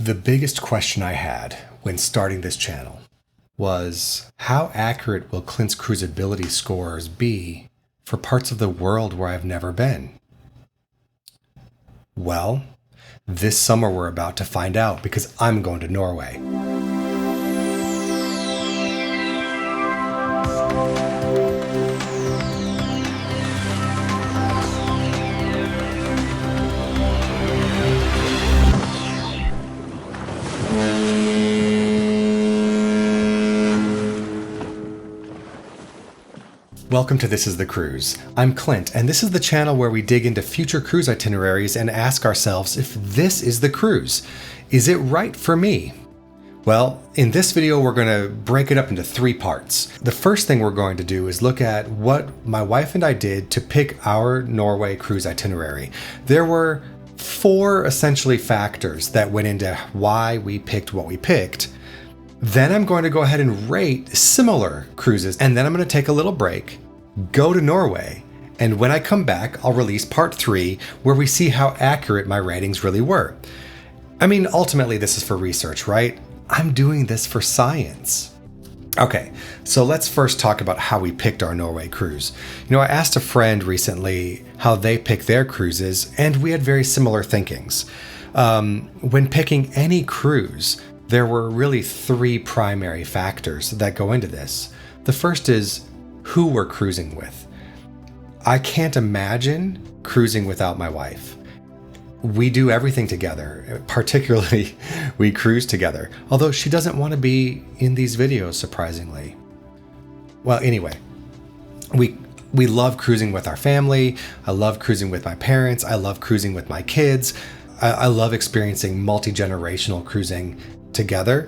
The biggest question I had when starting this channel was, how accurate will Clint's cruisability scores be for parts of the world where I've never been? Well, this summer we're about to find out because I'm going to Norway. Welcome to This is the Cruise. I'm Clint, and this is the channel where we dig into future cruise itineraries and ask ourselves if this is the cruise. Is it right for me? Well, in this video, we're going to break it up into 3 parts. The first thing we're going to do is look at what my wife and I did to pick our Norway cruise itinerary. There were 4 essentially factors that went into why we picked what we picked. Then I'm going to go ahead and rate similar cruises, and then I'm going to take a little break, go to Norway, and when I come back, I'll release part 3, where we see how accurate my ratings really were. I mean, ultimately, this is for research, right? I'm doing this for science. Okay, so let's first talk about how we picked our Norway cruise. You know, I asked a friend recently how they pick their cruises, and we had very similar thinkings. When picking any cruise, there were really 3 primary factors that go into this. The first is who we're cruising with. I can't imagine cruising without my wife. We do everything together, particularly we cruise together, although she doesn't want to be in these videos, surprisingly. Well, anyway, we love cruising with our family. I love cruising with my parents. I love cruising with my kids. I love experiencing multi-generational cruising together.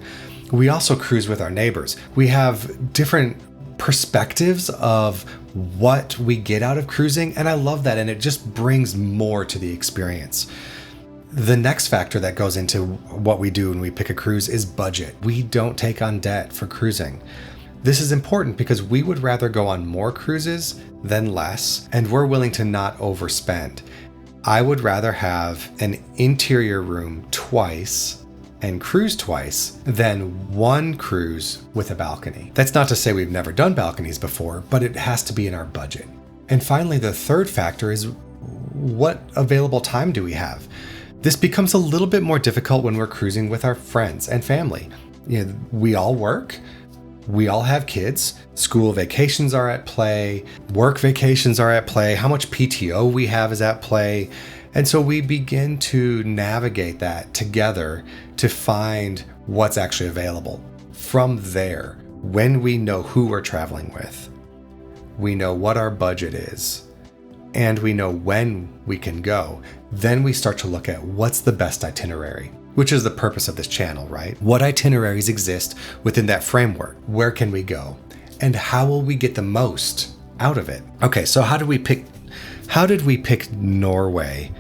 We also cruise with our neighbors. We have different perspectives of what we get out of cruising, and I love that, and it just brings more to the experience. The next factor that goes into what we do when we pick a cruise is budget. We don't take on debt for cruising. This is important because we would rather go on more cruises than less, and we're willing to not overspend. I would rather have an interior room twice and cruise twice than one cruise with a balcony. That's not to say we've never done balconies before, but it has to be in our budget. And finally, the third factor is what available time do we have? This becomes a little bit more difficult when we're cruising with our friends and family. You know, we all work, we all have kids, school vacations are at play, work vacations are at play, how much PTO we have is at play. And so we begin to navigate that together to find what's actually available. From there, when we know who we're traveling with, we know what our budget is, and we know when we can go, then we start to look at what's the best itinerary, which is the purpose of this channel, right? What itineraries exist within that framework? Where can we go? And how will we get the most out of it? Okay, so how did we pick Norway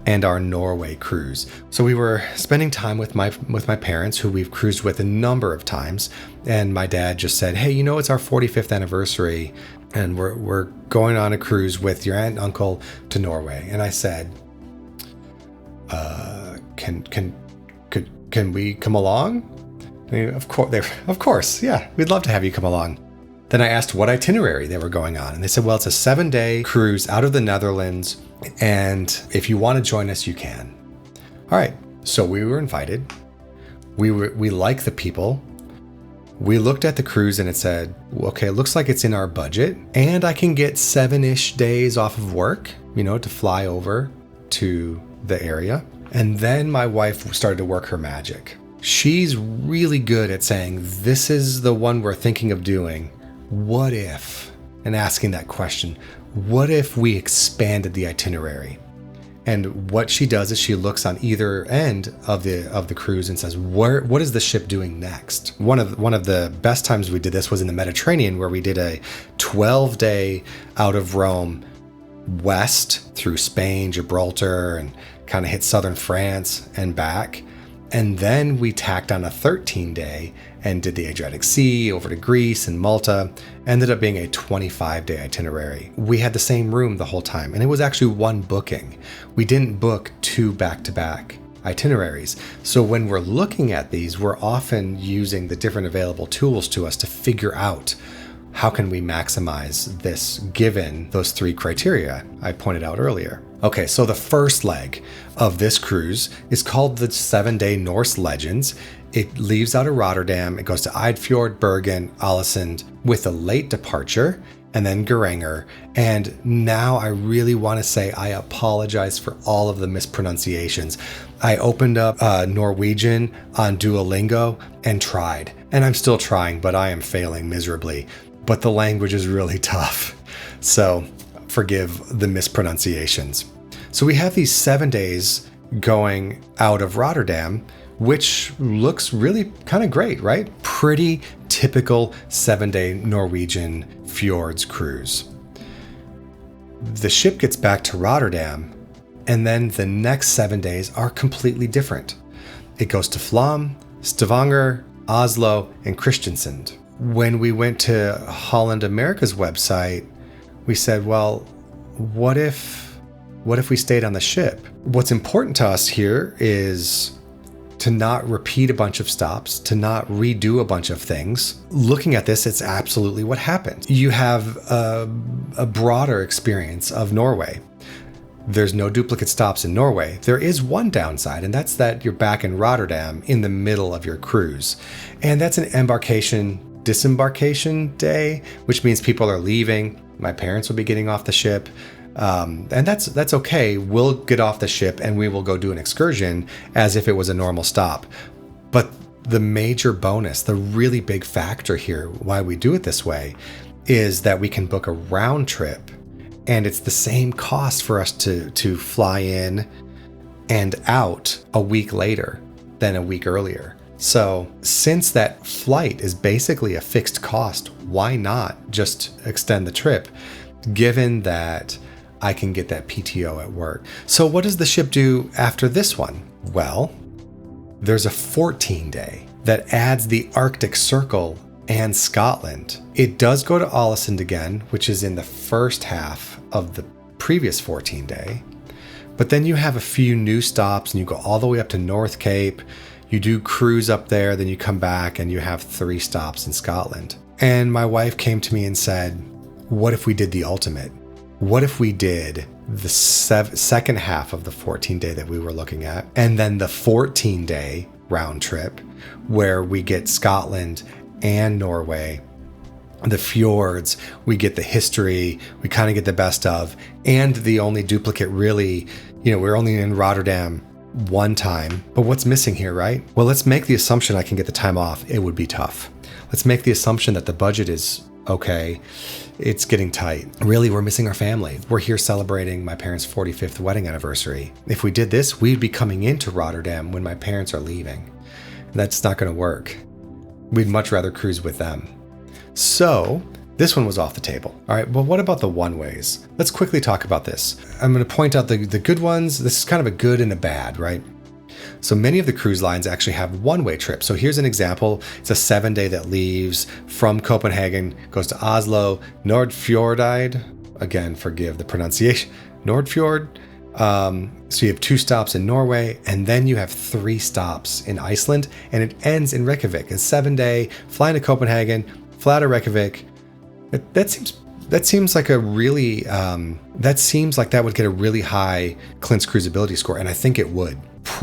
and our Norway cruise? So we were spending time with my parents, who we've cruised with a number of times, and my dad just said, "Hey, you know, it's our 45th anniversary, and we're going on a cruise with your aunt and uncle to Norway." And I said, "Can we come along?" I mean, of course, yeah, we'd love to have you come along. Then I asked what itinerary they were going on, and they said, well, it's a 7-day cruise out of the Netherlands, and if you want to join us, you can. All right, so we were invited. We like the people. We looked at the cruise and it said, okay, it looks like it's in our budget, and I can get 7-ish days off of work, you know, to fly over to the area. And then my wife started to work her magic. She's really good at saying, this is the one we're thinking of doing. What if? And asking that question, what if we expanded the itinerary? And what she does is she looks on either end of the cruise and says, what is the ship doing next? One of the best times we did this was in the Mediterranean, where we did a 12-day out of Rome west through Spain, Gibraltar, and kind of hit southern France and back. And then we tacked on a 13-day and did the Adriatic Sea over to Greece and Malta. Ended up being a 25-day itinerary. We had the same room the whole time, and it was actually one booking. We didn't book 2 back-to-back itineraries. So when we're looking at these, we're often using the different available tools to us to figure out how can we maximize this given those 3 criteria I pointed out earlier. Okay, so the first leg of this cruise is called the 7-Day Norse Legends. It leaves out of Rotterdam. It goes to Eidfjord, Bergen, Ålesund with a late departure, and then Geiranger. And now I really want to say I apologize for all of the mispronunciations. I opened up Norwegian on Duolingo and tried, and I'm still trying, but I am failing miserably. But the language is really tough, so forgive the mispronunciations. So we have these 7 days going out of Rotterdam, which looks really kind of great, right? Pretty typical 7-day Norwegian fjords cruise. The ship gets back to Rotterdam, and then the next 7 days are completely different. It goes to Flom, Stavanger, Oslo, and Kristiansand. When we went to Holland America's website, we said, well, what if we stayed on the ship? What's important to us here is to not repeat a bunch of stops, to not redo a bunch of things. Looking at this, it's absolutely what happened. You have a broader experience of Norway. There's no duplicate stops in Norway. There is one downside, and that's that you're back in Rotterdam in the middle of your cruise. And that's an disembarkation day, which means people are leaving. My parents will be getting off the ship. And that's okay. We'll get off the ship and we will go do an excursion as if it was a normal stop. But the major bonus, the really big factor here, why we do it this way, is that we can book a round trip, and it's the same cost for us to fly in and out a week later than a week earlier. So since that flight is basically a fixed cost, why not just extend the trip, given that I can get that PTO at work? So what does the ship do after this one? Well, there's a 14-day that adds the Arctic Circle and Scotland. It does go to Ålesund again, which is in the first half of the previous 14-day. But then you have a few new stops and you go all the way up to North Cape. You do cruise up there, then you come back and you have 3 stops in Scotland. And my wife came to me and said, what if we did the ultimate? What if we did the second half of the 14-day that we were looking at, and then the 14-day round trip where we get Scotland and Norway, the fjords, we get the history, we kind of get the best of, and the only duplicate really, we're only in Rotterdam one time. But what's missing here, right? Well, let's make the assumption I can get the time off. It would be tough. Let's make the assumption that the budget is okay. It's getting tight. Really, we're missing our family. We're here celebrating my parents' 45th wedding anniversary. If we did this, we'd be coming into Rotterdam when my parents are leaving. That's not going to work. We'd much rather cruise with them. So this one was off the table. All right, well, what about the one-ways? Let's quickly talk about this. I'm going to point out the good ones. This is kind of a good and a bad, right? So many of the cruise lines actually have one-way trips. So here's an example. It's a 7-day that leaves from Copenhagen, goes to Oslo, Nordfjordeid. Again, forgive the pronunciation. Nordfjord. So you have 2 stops in Norway, and then you have 3 stops in Iceland, and it ends in Reykjavik. A 7-day, flying to Copenhagen, fly to Reykjavik. That seems like a really, that seems like that would get a really high Clint's cruisability score, and I think it would.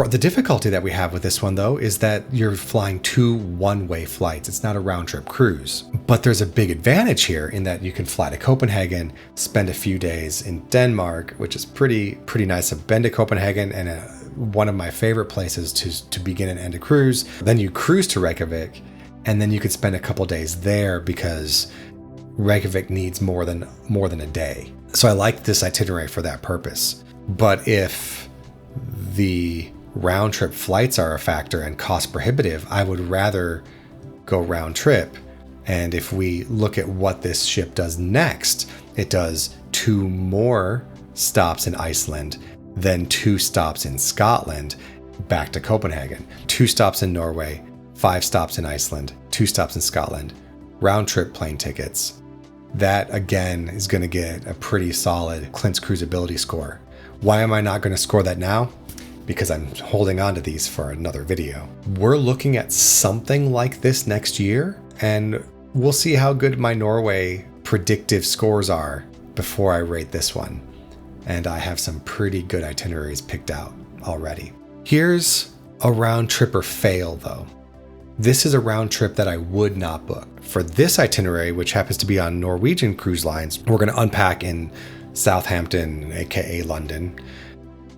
The difficulty that we have with this one, though, is that you're flying 2 one-way flights. It's not a round-trip cruise. But there's a big advantage here in that you can fly to Copenhagen, spend a few days in Denmark, which is pretty nice. I've been to Copenhagen, and one of my favorite places to begin and end a cruise. Then you cruise to Reykjavik, and then you could spend a couple days there because Reykjavik needs more than a day. So I like this itinerary for that purpose. But if the round trip flights are a factor and cost prohibitive, I would rather go round trip. And if we look at what this ship does next, it does 2 more stops in Iceland, then 2 stops in Scotland, back to Copenhagen, 2 stops in Norway, 5 stops in Iceland, 2 stops in Scotland, round trip plane tickets. That again is going to get a pretty solid Clint's cruisability score. Why am I not going to score that now? because I'm holding on to these for another video. We're looking at something like this next year, and we'll see how good my Norway predictive scores are before I rate this one. And I have some pretty good itineraries picked out already. Here's a round trip or fail though. This is a round trip that I would not book. For this itinerary, which happens to be on Norwegian Cruise Lines, we're going to unpack in Southampton, aka London,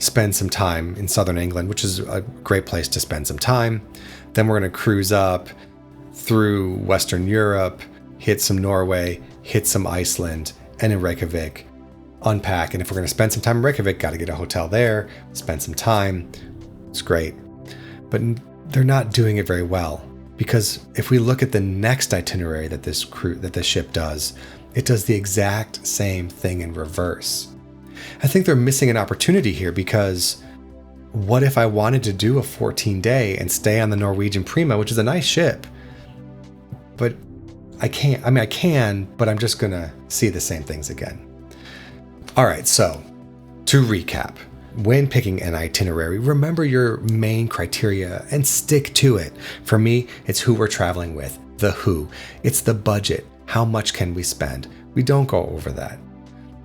spend some time in southern England, which is a great place to spend some time. Then we're going to cruise up through Western Europe, hit some Norway, hit some Iceland, and in Reykjavik, unpack. And if we're going to spend some time in Reykjavik, got to get a hotel there, spend some time. It's great. But they're not doing it very well, because if we look at the next itinerary that this ship does, it does the exact same thing in reverse. I think they're missing an opportunity here, because what if I wanted to do a 14-day and stay on the Norwegian Prima, which is a nice ship, but I can't. I mean, I can, but I'm just going to see the same things again. All right, so to recap, when picking an itinerary, remember your main criteria and stick to it. For me, it's who we're traveling with, the who. It's the budget. How much can we spend? We don't go over that.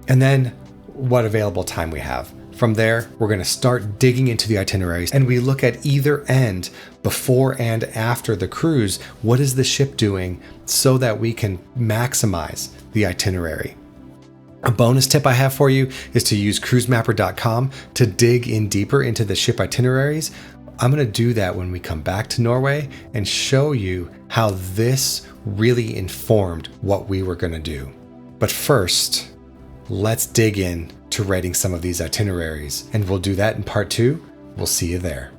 And then what available time we have. From there, we're going to start digging into the itineraries, and we look at either end, before and after the cruise. What is the ship doing so that we can maximize the itinerary? A bonus tip I have for you is to use cruisemapper.com to dig in deeper into the ship itineraries. I'm going to do that when we come back to Norway and show you how this really informed what we were going to do. But first, let's dig in to rating some of these itineraries, and we'll do that in part 2. We'll see you there.